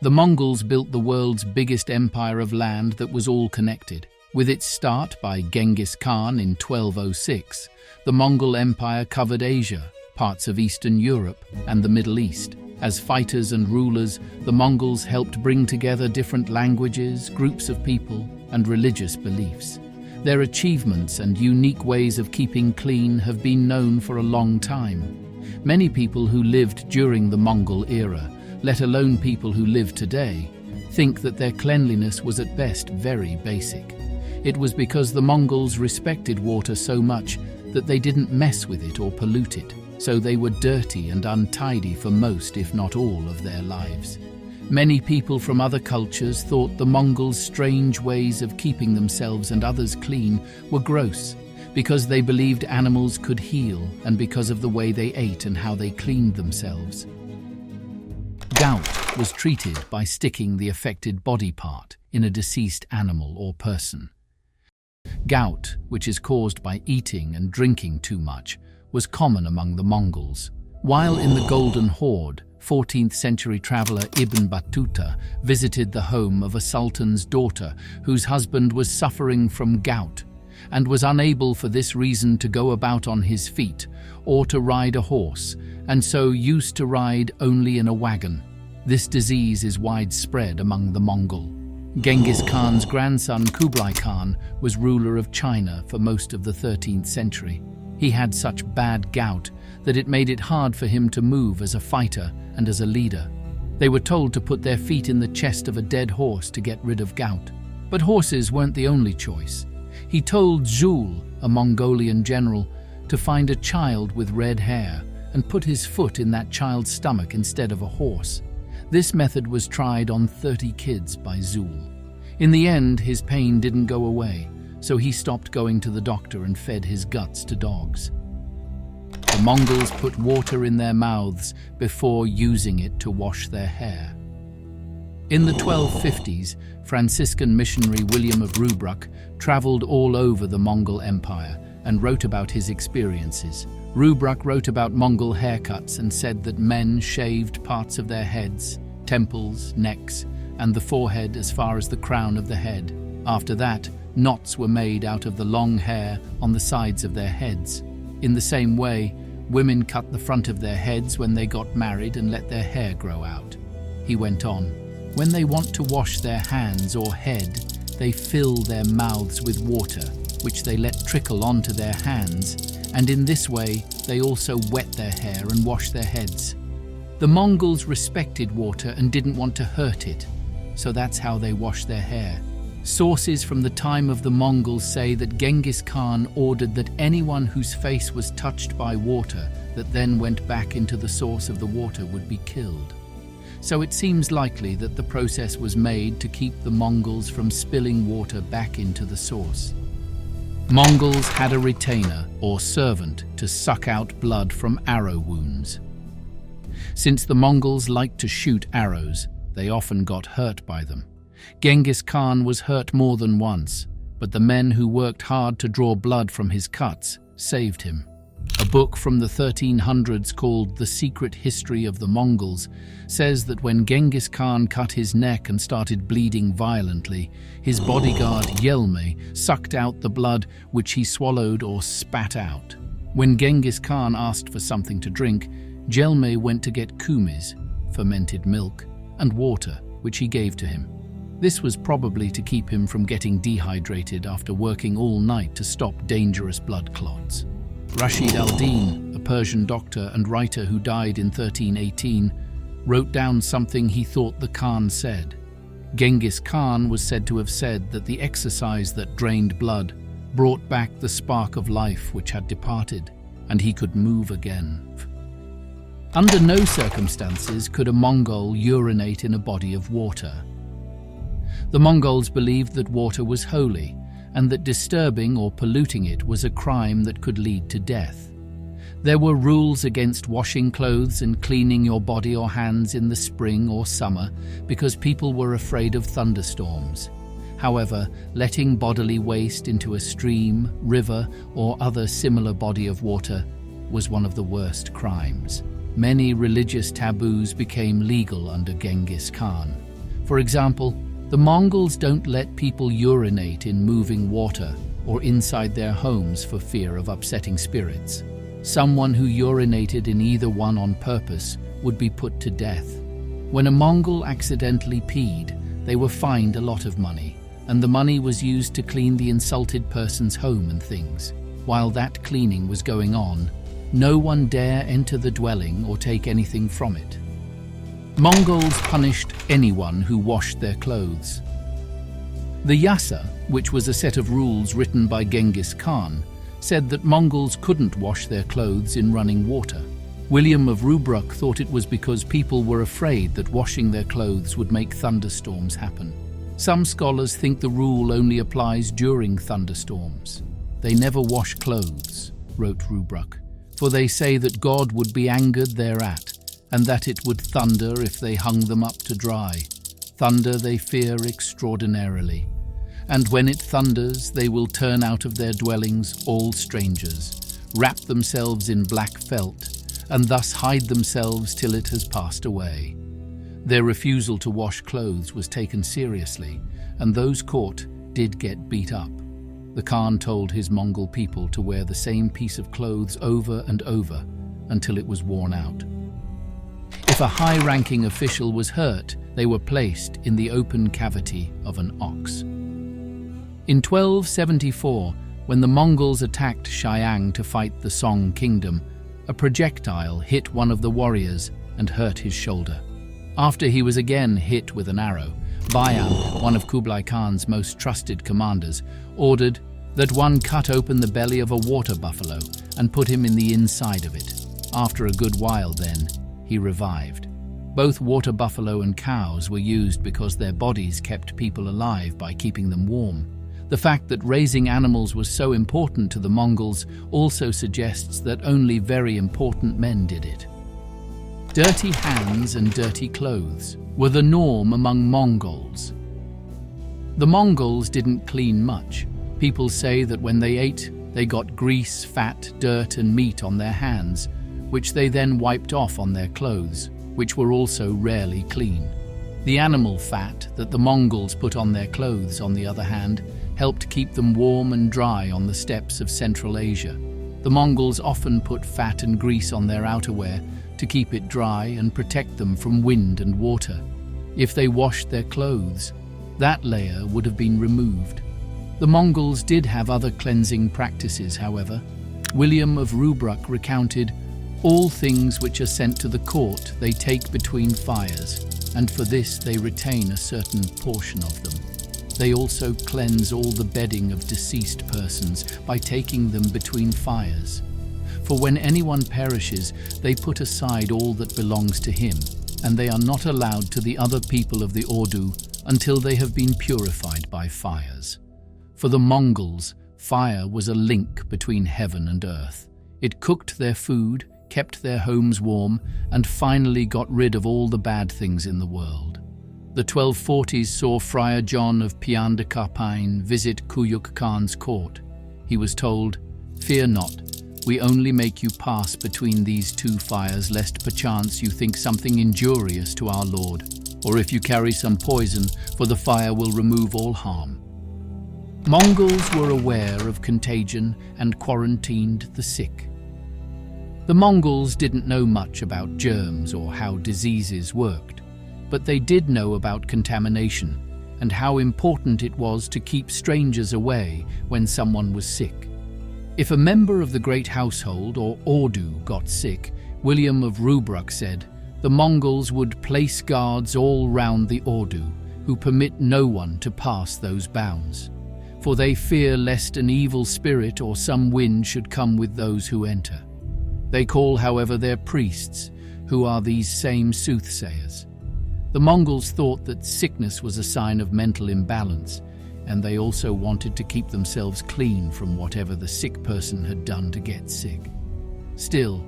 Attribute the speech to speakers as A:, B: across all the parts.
A: The Mongols built the world's biggest empire of land that was all connected. With its start by Genghis Khan in 1206, the Mongol Empire covered Asia, parts of Eastern Europe, and the Middle East. As fighters and rulers, the Mongols helped bring together different languages, groups of people, and religious beliefs. Their achievements and unique ways of keeping clean have been known for a long time. Many people who lived during the Mongol era, let alone people who live today, think that their cleanliness was at best very basic. It was because the Mongols respected water so much that they didn't mess with it or pollute it, so they were dirty and untidy for most, if not all, of their lives. Many people from other cultures thought the Mongols' strange ways of keeping themselves and others clean were gross, because they believed animals could heal and because of the way they ate and how they cleaned themselves. Gout was treated by sticking the affected body part in a deceased animal or person. Gout, which is caused by eating and drinking too much, was common among the Mongols. While in the Golden Horde, 14th century traveller Ibn Battuta visited the home of a sultan's daughter whose husband was suffering from gout and was unable for this reason to go about on his feet or to ride a horse, and so used to ride only in a wagon. This disease is widespread among the Mongol. Genghis Khan's grandson Kublai Khan was ruler of China for most of the 13th century. He had such bad gout that it made it hard for him to move as a fighter and as a leader. They were told to put their feet in the chest of a dead horse to get rid of gout. But horses weren't the only choice. He told Zul, a Mongolian general, to find a child with red hair and put his foot in that child's stomach instead of a horse. This method was tried on 30 kids by Zul. In the end, his pain didn't go away, so he stopped going to the doctor and fed his guts to dogs. The Mongols put water in their mouths before using it to wash their hair. In the 1250s, Franciscan missionary William of Rubruck traveled all over the Mongol Empire and wrote about his experiences. Rubruck wrote about Mongol haircuts and said that men shaved parts of their heads, temples, necks, and the forehead as far as the crown of the head. After that, knots were made out of the long hair on the sides of their heads. In the same way, women cut the front of their heads when they got married and let their hair grow out. He went on, when they want to wash their hands or head, they fill their mouths with water, which they let trickle onto their hands, and in this way they also wet their hair and wash their heads. The Mongols respected water and didn't want to hurt it, so that's how they wash their hair. Sources from the time of the Mongols say that Genghis Khan ordered that anyone whose face was touched by water that then went back into the source of the water would be killed. So it seems likely that the process was made to keep the Mongols from spilling water back into the source. Mongols had a retainer or servant to suck out blood from arrow wounds. Since the Mongols liked to shoot arrows, they often got hurt by them. Genghis Khan was hurt more than once, but the men who worked hard to draw blood from his cuts saved him. A book from the 1300s called The Secret History of the Mongols says that when Genghis Khan cut his neck and started bleeding violently, his bodyguard Yelme sucked out the blood which he swallowed or spat out. When Genghis Khan asked for something to drink, Yelme went to get kumis, fermented milk, and water, which he gave to him. This was probably to keep him from getting dehydrated after working all night to stop dangerous blood clots. Rashid al-Din, a Persian doctor and writer who died in 1318, wrote down something he thought the Khan said. Genghis Khan was said to have said that the exercise that drained blood brought back the spark of life which had departed, and he could move again. Under no circumstances could a Mongol urinate in a body of water. The Mongols believed that water was holy, and that disturbing or polluting it was a crime that could lead to death. There were rules against washing clothes and cleaning your body or hands in the spring or summer because people were afraid of thunderstorms. However, letting bodily waste into a stream, river, or other similar body of water was one of the worst crimes. Many religious taboos became legal under Genghis Khan. For example, the Mongols don't let people urinate in moving water or inside their homes for fear of upsetting spirits. Someone who urinated in either one on purpose would be put to death. When a Mongol accidentally peed, they were fined a lot of money, and the money was used to clean the insulted person's home and things. While that cleaning was going on, no one dare enter the dwelling or take anything from it. Mongols punished anyone who washed their clothes. The Yasa, which was a set of rules written by Genghis Khan, said that Mongols couldn't wash their clothes in running water. William of Rubruck thought it was because people were afraid that washing their clothes would make thunderstorms happen. Some scholars think the rule only applies during thunderstorms. "They never wash clothes," wrote Rubruck, "for they say that God would be angered thereat, and that it would thunder if they hung them up to dry. Thunder they fear extraordinarily. And when it thunders, they will turn out of their dwellings all strangers, wrap themselves in black felt, and thus hide themselves till it has passed away." Their refusal to wash clothes was taken seriously, and those caught did get beat up. The Khan told his Mongol people to wear the same piece of clothes over and over until it was worn out. If a high-ranking official was hurt, they were placed in the open cavity of an ox. In 1274, when the Mongols attacked Xiang to fight the Song kingdom, a projectile hit one of the warriors and hurt his shoulder. After he was again hit with an arrow, Bayan, one of Kublai Khan's most trusted commanders, ordered that one cut open the belly of a water buffalo and put him in the inside of it. After a good while then, he revived. Both water buffalo and cows were used because their bodies kept people alive by keeping them warm. The fact that raising animals was so important to the Mongols also suggests that only very important men did it. Dirty hands and dirty clothes were the norm among Mongols. The Mongols didn't clean much. People say that when they ate, they got grease, fat, dirt and meat on their hands, which they then wiped off on their clothes, which were also rarely clean. The animal fat that the Mongols put on their clothes, on the other hand, helped keep them warm and dry on the steppes of Central Asia. The Mongols often put fat and grease on their outerwear to keep it dry and protect them from wind and water. If they washed their clothes, that layer would have been removed. The Mongols did have other cleansing practices, however. William of Rubruck recounted, "All things which are sent to the court they take between fires, and for this they retain a certain portion of them. They also cleanse all the bedding of deceased persons by taking them between fires. For when anyone perishes, they put aside all that belongs to him, and they are not allowed to the other people of the Ordu until they have been purified by fires." For the Mongols, fire was a link between heaven and earth. It cooked their food, kept their homes warm, and finally got rid of all the bad things in the world. The 1240s saw Friar John of Piandakarpain visit Kuyuk Khan's court. He was told, "Fear not, we only make you pass between these two fires, lest perchance you think something injurious to our Lord, or if you carry some poison, for the fire will remove all harm." Mongols were aware of contagion and quarantined the sick. The Mongols didn't know much about germs or how diseases worked, but they did know about contamination and how important it was to keep strangers away when someone was sick. If a member of the great household or Ordu got sick, William of Rubruck said, the Mongols would place guards all round the Ordu, who permit no one to pass those bounds. For they fear lest an evil spirit or some wind should come with those who enter. They call, however, their priests, who are these same soothsayers. The Mongols thought that sickness was a sign of mental imbalance, and they also wanted to keep themselves clean from whatever the sick person had done to get sick. Still,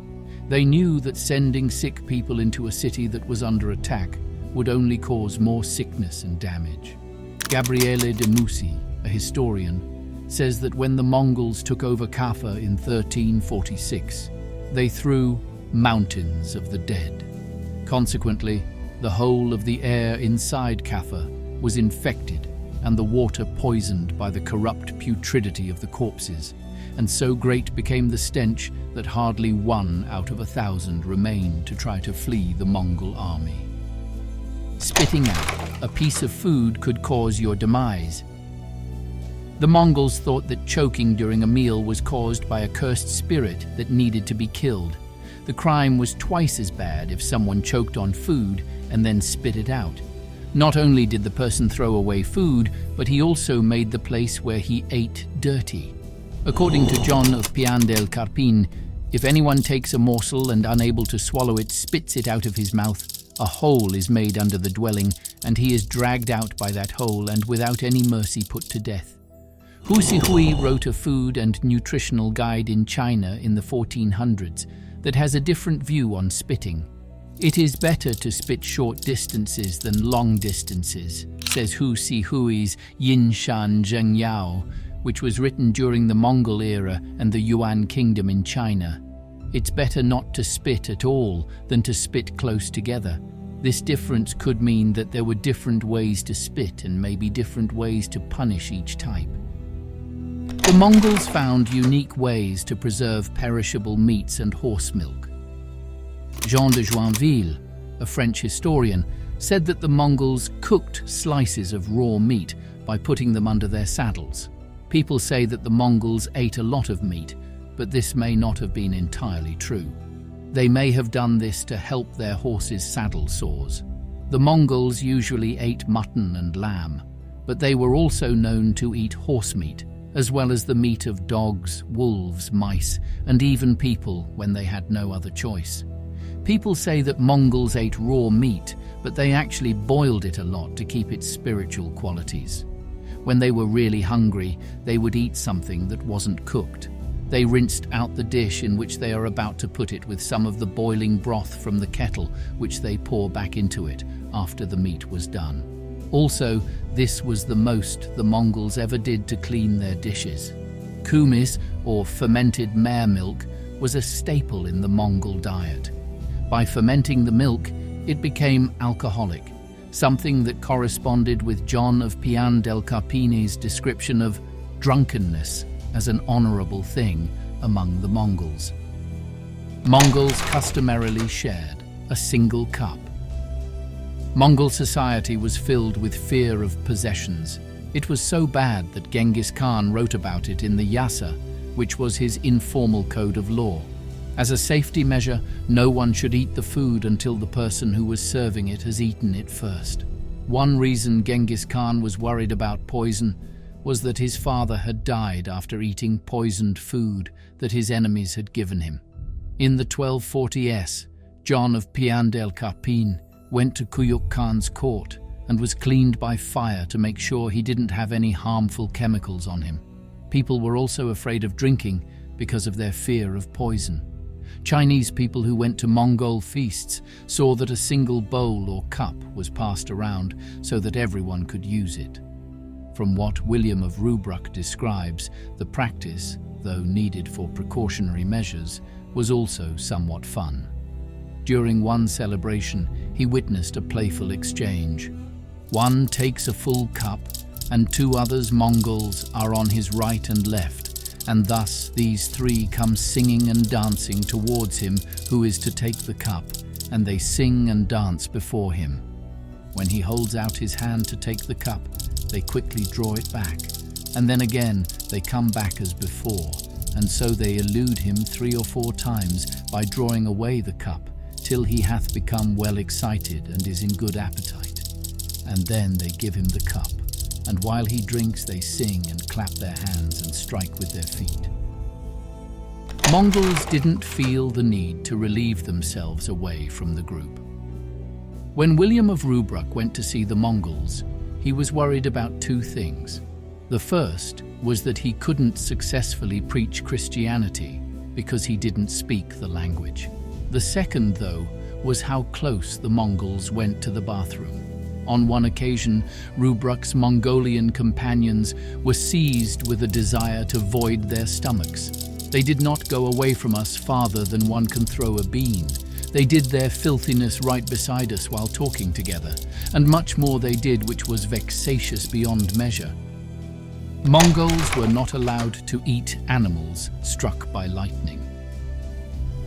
A: they knew that sending sick people into a city that was under attack would only cause more sickness and damage. Gabriele de Mussi, a historian, says that when the Mongols took over Kaffa in 1346, they threw mountains of the dead. Consequently, The whole of the air inside Kaffa was infected and the water poisoned by the corrupt putridity of the corpses, and so great became the stench that hardly 1 out of 1,000 remained to try to flee the Mongol army. Spitting out a piece of food could cause your demise. The Mongols thought that choking during a meal was caused by a cursed spirit that needed to be killed. The crime was twice as bad if someone choked on food and then spit it out. Not only did the person throw away food, but he also made the place where he ate dirty. According to John of Pian-del-Carpin, if anyone takes a morsel and, unable to swallow it, spits it out of his mouth, a hole is made under the dwelling, and he is dragged out by that hole and without any mercy put to death. Hu Sihui wrote a food and nutritional guide in China in the 1400s that has a different view on spitting. It is better to spit short distances than long distances, says Hu Sihui's Yin Shan Zheng Yao, which was written during the Mongol era and the Yuan kingdom in China. It's better not to spit at all than to spit close together. This difference could mean that there were different ways to spit and maybe different ways to punish each type. The Mongols found unique ways to preserve perishable meats and horse milk. Jean de Joinville, a French historian, said that the Mongols cooked slices of raw meat by putting them under their saddles. People say that the Mongols ate a lot of meat, but this may not have been entirely true. They may have done this to help their horses' saddle sores. The Mongols usually ate mutton and lamb, but they were also known to eat horse meat, as well as the meat of dogs, wolves, mice, and even people when they had no other choice. People say that Mongols ate raw meat, but they actually boiled it a lot to keep its spiritual qualities. When they were really hungry, they would eat something that wasn't cooked. They rinsed out the dish in which they are about to put it with some of the boiling broth from the kettle, which they pour back into it after the meat was done. Also, this was the most the Mongols ever did to clean their dishes. Kumis, or fermented mare milk, was a staple in the Mongol diet. By fermenting the milk, it became alcoholic, something that corresponded with John of Pian-del-Carpini's description of drunkenness as an honorable thing among the Mongols. Mongols customarily shared a single cup. Mongol society was filled with fear of possessions. It was so bad that Genghis Khan wrote about it in the Yasa, which was his informal code of law. As a safety measure, no one should eat the food until the person who was serving it has eaten it first. One reason Genghis Khan was worried about poison was that his father had died after eating poisoned food that his enemies had given him. In the 1240s, John of Pian-del-Carpin went to Kuyuk Khan's court and was cleaned by fire to make sure he didn't have any harmful chemicals on him. People were also afraid of drinking because of their fear of poison. Chinese people who went to Mongol feasts saw that a single bowl or cup was passed around so that everyone could use it. From what William of Rubruck describes, the practice, though needed for precautionary measures, was also somewhat fun. During one celebration, he witnessed a playful exchange. One takes a full cup, and 2 others, Mongols, are on his right and left, and thus these 3 come singing and dancing towards him who is to take the cup, and they sing and dance before him. When he holds out his hand to take the cup, they quickly draw it back, and then again they come back as before, and so they elude him 3 or 4 times by drawing away the cup, till he hath become well excited and is in good appetite. And then they give him the cup, and while he drinks they sing and clap their hands and strike with their feet. Mongols didn't feel the need to relieve themselves away from the group. When William of Rubruck went to see the Mongols, he was worried about 2 things. The first was that he couldn't successfully preach Christianity because he didn't speak the language. The second, though, was how close the Mongols went to the bathroom. On one occasion, Rubruck's Mongolian companions were seized with a desire to void their stomachs. They did not go away from us farther than one can throw a bean. They did their filthiness right beside us while talking together, and much more they did which was vexatious beyond measure. Mongols were not allowed to eat animals struck by lightning.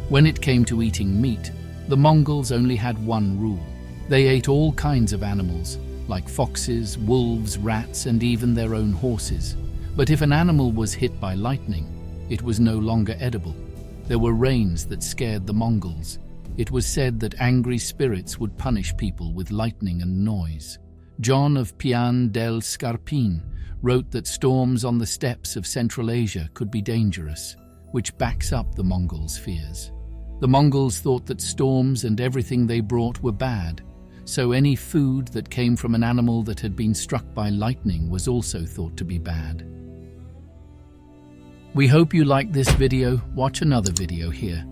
A: When it came to eating meat, the Mongols only had one rule. They ate all kinds of animals, like foxes, wolves, rats, and even their own horses. But if an animal was hit by lightning, it was no longer edible. There were rains that scared the Mongols. It was said that angry spirits would punish people with lightning and noise. John of Pian del Scarpin wrote that storms on the steppes of Central Asia could be dangerous, which backs up the Mongols' fears. The Mongols thought that storms and everything they brought were bad, so any food that came from an animal that had been struck by lightning was also thought to be bad. We hope you liked this video. Watch another video here.